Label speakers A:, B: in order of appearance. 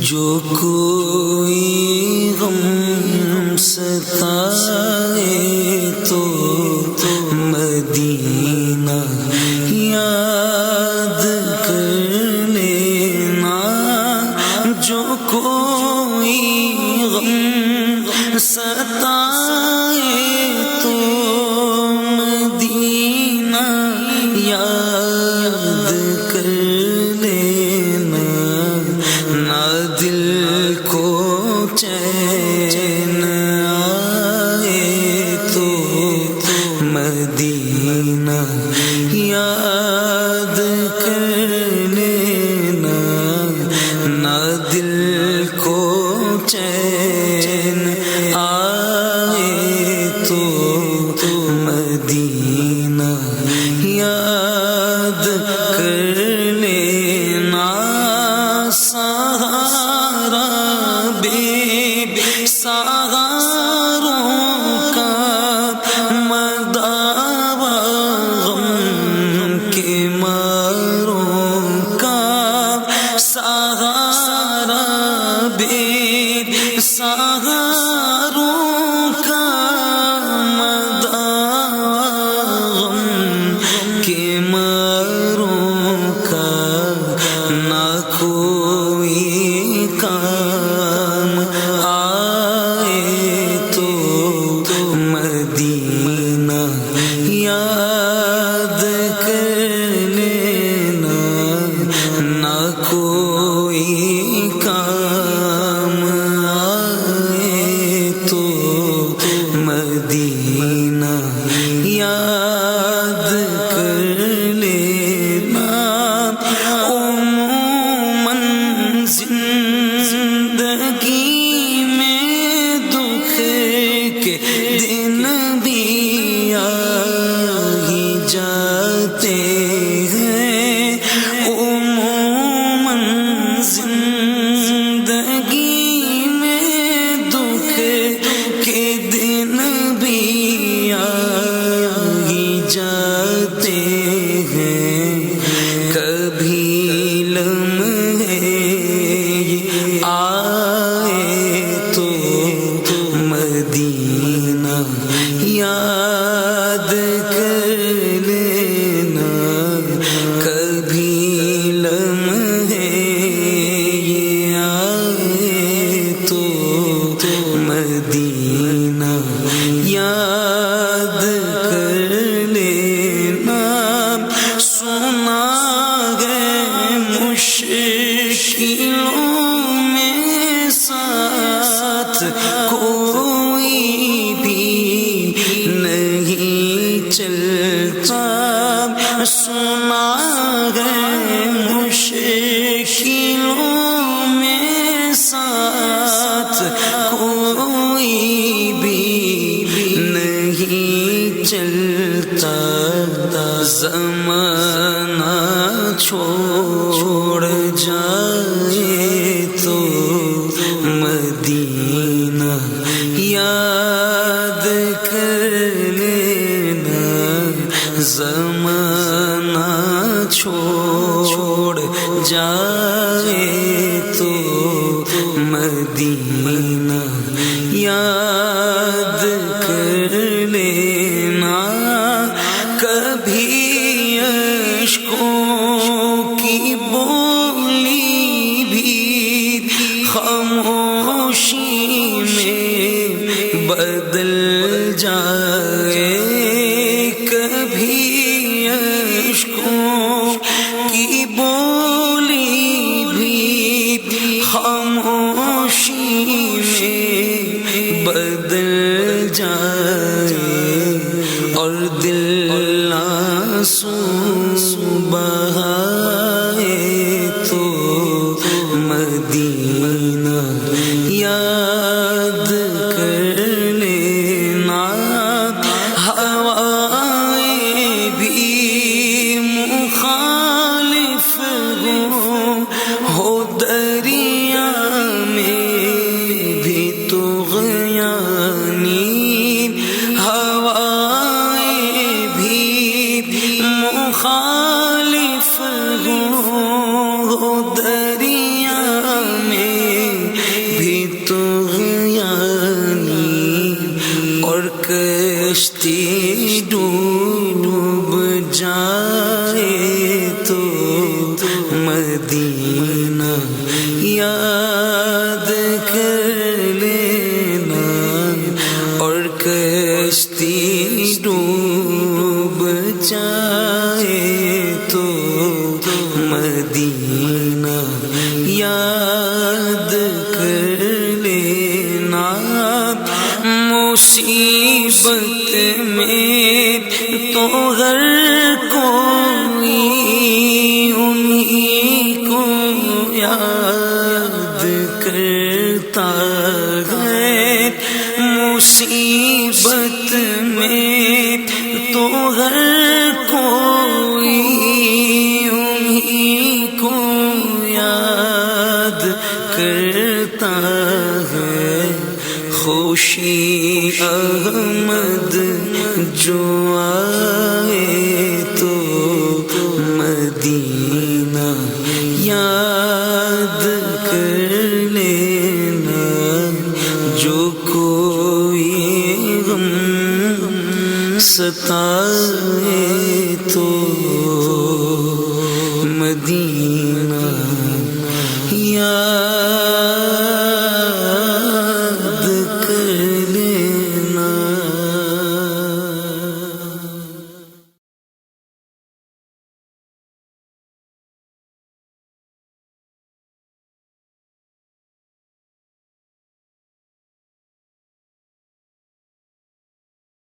A: جو کوئی غم ستائے تو مدینہ یاد کر لینا، جو کوئی غم ستائے تو مدینہ یاد کر لینا، نہ دل کو چین آئے تو مدینہ یاد کر لینا، نہ دل کو چین آئے تو مدینہ یاد کر لینا، سہارا بے سہاروں کا مداوا، غم کے ماروں کا سہارا، بے سہاروں کا مداوا، غم کے ماروں کا، نہ کوئی کام آئے تو مدینہ یاد کر لینا، نہ کوئی کام آئے تو مدینہ یاد کر لینا، عموماً زندگی میں دکھ کے دن بھی آ ہی جاتے ہیں، عموماً زندگی میں دکھ کے دن بھی آ ہی جاتے ہیں، کبھی لمحے آئے تو مدینہ یاد کر لینا، کبھی لمحے آئے تو مدینہ یاد کر لینا، سنا ہے مشکلوں میں ساتھ کوئی بھی نہیں چلتا، سنا ہے مشکلوں میں ساتھ کوئی بھی نہیں چلتا، زمانہ چھوڑ جائے تو مدینہ یاد کر لینا، زمانہ چھوڑ جائے تو مدینہ یاد کر لینا، کبھی اشکوں کی بولی بھی خاموشی میں بدل جائے، کبھی اشکوں کی بولی بھی خاموشی میں بدل جائے، اور دل آنسو بہائے تو مدینہ یاد کر لینا، ہوائیں بھی مخالف ہو دریا میں بھی طغیانی، ہوائیں بھی مخالف ہو دریا میں جائے تو مدینہ یاد کر لینا، مصیبت میں تو ہر کوئی انہیں کو یاد کرتا ہے، مصیبت میں تو ہر کوئی انہیں کو یاد کرتا ہے۔ خوشی احمد جو آئے تو مدینہ یاد کر لینا، جو کوئی غم ستائے تو مدینہ